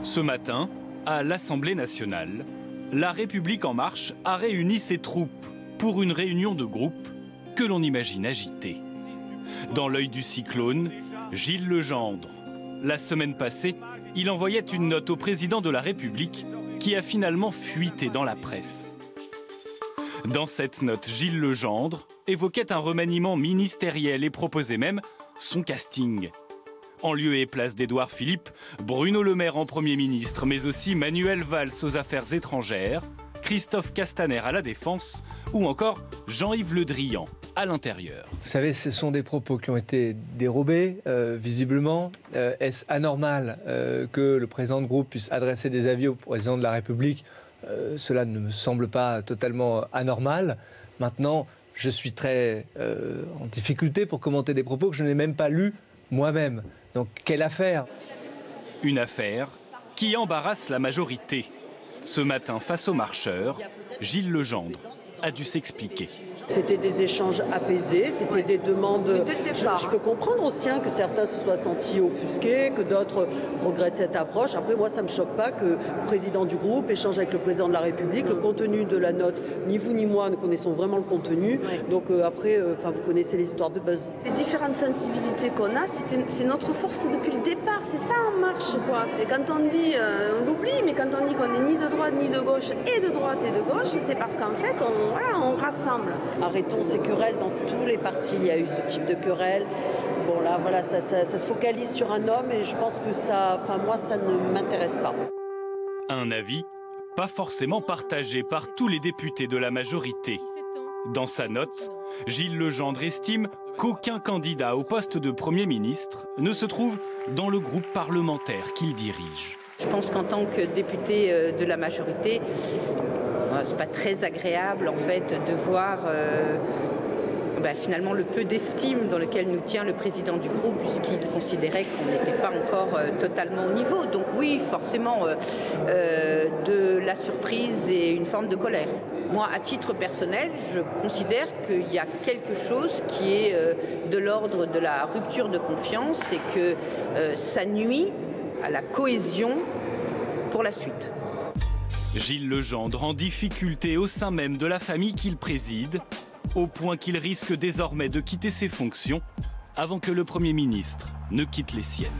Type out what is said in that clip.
Ce matin, à l'Assemblée nationale, La République en marche a réuni ses troupes pour une réunion de groupe que l'on imagine agitée. Dans l'œil du cyclone, Gilles Legendre. La semaine passée, il envoyait une note au président de la République qui a finalement fuité dans la presse. Dans cette note, Gilles Legendre évoquait un remaniement ministériel et proposait même son casting. En lieu et place d'Édouard Philippe, Bruno Le Maire en Premier ministre, mais aussi Manuel Valls aux Affaires étrangères, Christophe Castaner à la Défense ou encore Jean-Yves Le Drian à l'Intérieur. Vous savez, ce sont des propos qui ont été dérobés, visiblement. Est-ce anormal que le président de groupe puisse adresser des avis au président de la République? Cela ne me semble pas totalement anormal. Maintenant, je suis très en difficulté pour commenter des propos que je n'ai même pas lus moi-même. Donc, quelle affaire? Une affaire qui embarrasse la majorité. Ce matin, face aux marcheurs, Gilles Legendre a dû s'expliquer. C'était des échanges apaisés, c'était des demandes. Je peux comprendre aussi que certains se soient sentis offusqués, que d'autres regrettent cette approche. Après, moi, ça ne me choque pas que le président du groupe échange avec le président de la République. Le contenu de la note, ni vous ni moi ne connaissons vraiment le contenu. Donc après, vous connaissez les histoires de buzz. Les différentes sensibilités qu'on a, c'est notre force depuis le départ. C'est ça En Marche, quoi. C'est quand on dit, on l'oublie, mais quand on dit qu'on n'est ni de droite ni de gauche, et de droite et de gauche, c'est parce qu'en fait, on rassemble. Arrêtons ces querelles. Dans tous les partis, il y a eu ce type de querelles. Bon là, voilà, ça se focalise sur un homme et je pense que moi, ça ne m'intéresse pas. Un avis pas forcément partagé par tous les députés de la majorité. Dans sa note, Gilles Legendre estime qu'aucun candidat au poste de Premier ministre ne se trouve dans le groupe parlementaire qu'il dirige. Je pense qu'en tant que député de la majorité, c'est pas très agréable en fait de voir finalement le peu d'estime dans lequel nous tient le président du groupe, puisqu'il considérait qu'on n'était pas encore totalement au niveau. Donc oui, forcément de la surprise et une forme de colère. Moi, à titre personnel, je considère qu'il y a quelque chose qui est de l'ordre de la rupture de confiance et que ça nuit à la cohésion pour la suite. Gilles Legendre en difficulté au sein même de la famille qu'il préside, au point qu'il risque désormais de quitter ses fonctions avant que le Premier ministre ne quitte les siennes.